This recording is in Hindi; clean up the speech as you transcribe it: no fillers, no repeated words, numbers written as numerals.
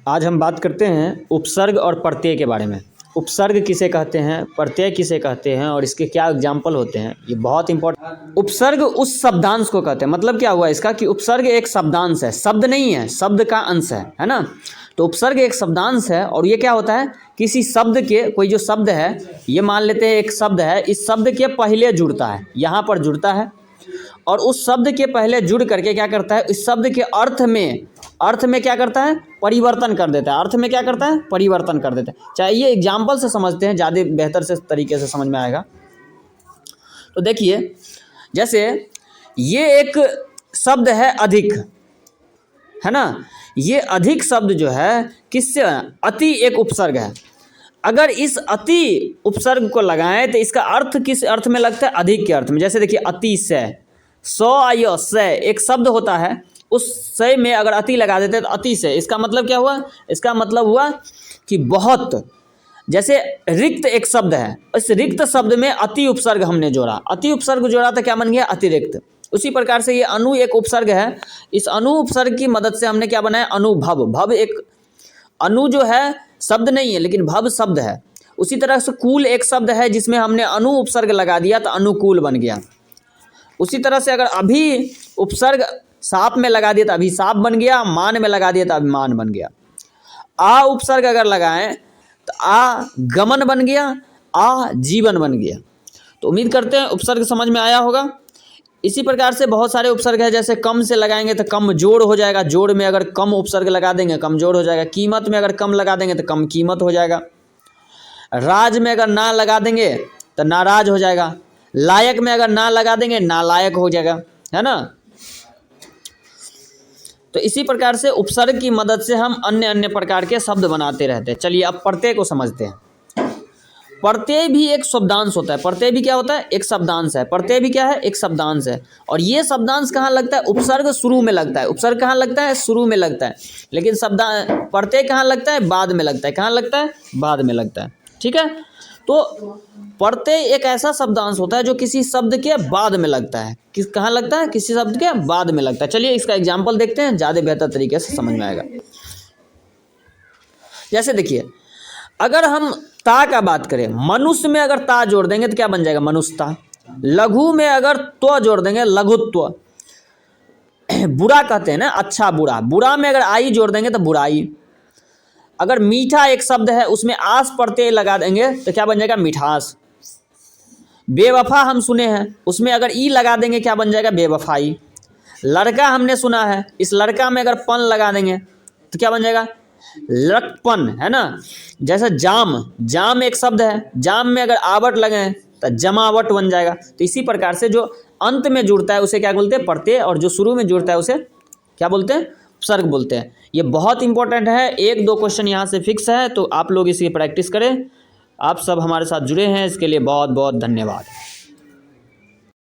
आज हम बात करते हैं उपसर्ग और प्रत्यय के बारे में। उपसर्ग किसे कहते हैं, प्रत्यय किसे कहते हैं और इसके क्या एग्जाम्पल होते हैं, ये बहुत इंपॉर्टेंट। उपसर्ग उस शब्दांश को कहते हैं, मतलब क्या हुआ इसका कि उपसर्ग एक शब्दांश है, शब्द नहीं है, शब्द का अंश है ना। तो उपसर्ग एक शब्दांश है और ये क्या होता है, किसी शब्द के, कोई जो शब्द है, ये मान लेते हैं एक शब्द है, इस शब्द के पहले जुड़ता है, यहाँ पर जुड़ता है और उस शब्द के पहले जुड़ करके क्या करता है, इस शब्द के अर्थ में क्या करता है, परिवर्तन कर देता है। अर्थ में क्या करता है, परिवर्तन कर देता है। चाहिए एग्जाम्पल से समझते हैं, ज़्यादा बेहतर से तरीके से समझ में आएगा। तो देखिए, जैसे ये एक शब्द है अधिक, है ना। ये अधिक शब्द जो है किससे, अति एक उपसर्ग है। अगर इस अति उपसर्ग को लगाएं तो इसका अर्थ किस अर्थ में लगता है, अधिक के अर्थ में। जैसे देखिए, अति से, से एक शब्द होता है, उस से में अगर अति लगा देते हैं तो अति से, इसका मतलब क्या हुआ, इसका मतलब हुआ कि बहुत। जैसे रिक्त एक शब्द है, इस रिक्त शब्द में अति उपसर्ग हमने जोड़ा, अति उपसर्ग जोड़ा तो क्या बन गया, अतिरिक्त। उसी प्रकार से ये अनु एक उपसर्ग है, इस अनु उपसर्ग की मदद से हमने क्या बनाया, अनुभव। भव एक, अनु जो है शब्द नहीं है लेकिन भव शब्द है। उसी तरह से कूल एक शब्द है जिसमें हमने अनु उपसर्ग लगा दिया तो अनुकूल बन गया। उसी तरह से अगर अभी उपसर्ग साप में लगा दिया तो अभिशाप बन गया, मान में लगा दिया तो अभिमान बन गया। आ उपसर्ग अगर लगाएं तो आ गमन बन गया, आ जीवन बन गया। तो उम्मीद करते हैं उपसर्ग समझ में आया होगा। इसी प्रकार से बहुत सारे उपसर्ग है, जैसे कम से लगाएंगे तो कम जोड़ हो जाएगा, जोड़ में अगर कम उपसर्ग लगा देंगे कम जोड़ हो जाएगा। कीमत में अगर कम लगा देंगे तो कम कीमत हो जाएगा। राज में अगर ना लगा देंगे तो नाराज हो जाएगा। लायक में अगर ना लगा देंगे नालायक हो जाएगा, है ना। तो इसी प्रकार से उपसर्ग की मदद से हम अन्य प्रकार के शब्द बनाते रहते हैं। चलिए अब प्रत्यय को समझते हैं। प्रत्यय भी एक शब्दांश होता है। प्रत्यय भी क्या होता है, एक शब्दांश है। प्रत्यय भी क्या है, एक शब्दांश है। और ये शब्दांश कहाँ लगता है, उपसर्ग शुरू में लगता है। उपसर्ग कहाँ लगता है, शुरू में लगता है। लेकिन प्रत्यय कहाँ लगता है, बाद में लगता है। कहाँ लगता है, बाद में लगता है। ठीक है। तो प्रत्यय एक ऐसा शब्दांश होता है जो किसी शब्द के बाद में लगता है। कहाँ लगता है, किसी शब्द के बाद में लगता है। चलिए इसका एग्जाम्पल देखते हैं, ज़्यादा बेहतर तरीके से समझ में आएगा। जैसे देखिए, अगर हम ता का बात करें, मनुष्य में अगर ता जोड़ देंगे तो क्या बन जाएगा, मनुष्यता। लघु में अगर त्व जोड़ देंगे, लघुत्व। बुरा कहते हैं ना, अच्छा बुरा, बुरा में अगर आई जोड़ देंगे तो बुराई। अगर मीठा एक शब्द है, उसमें आस प्रत्यय लगा देंगे तो क्या बन जाएगा, मिठास। बेवफा हम सुने हैं, उसमें अगर ई लगा देंगे क्या बन जाएगा, बेवफाई। लड़का हमने सुना है, इस लड़का में अगर पन लगा देंगे तो क्या बन जाएगा, लड़कपन, है ना। जैसे जाम एक शब्द है, जाम में अगर आवट लगे तो जमावट बन जाएगा। तो इसी प्रकार से जो अंत में जुड़ता है उसे क्या बोलते हैं, प्रत्यय, और जो शुरू में जुड़ता है उसे क्या बोलते हैं, उपसर्ग बोलते हैं। ये बहुत इंपॉर्टेंट है, 1-2 क्वेश्चन यहाँ से फिक्स है, तो आप लोग इसकी प्रैक्टिस करें। आप सब हमारे साथ जुड़े हैं, इसके लिए बहुत बहुत धन्यवाद।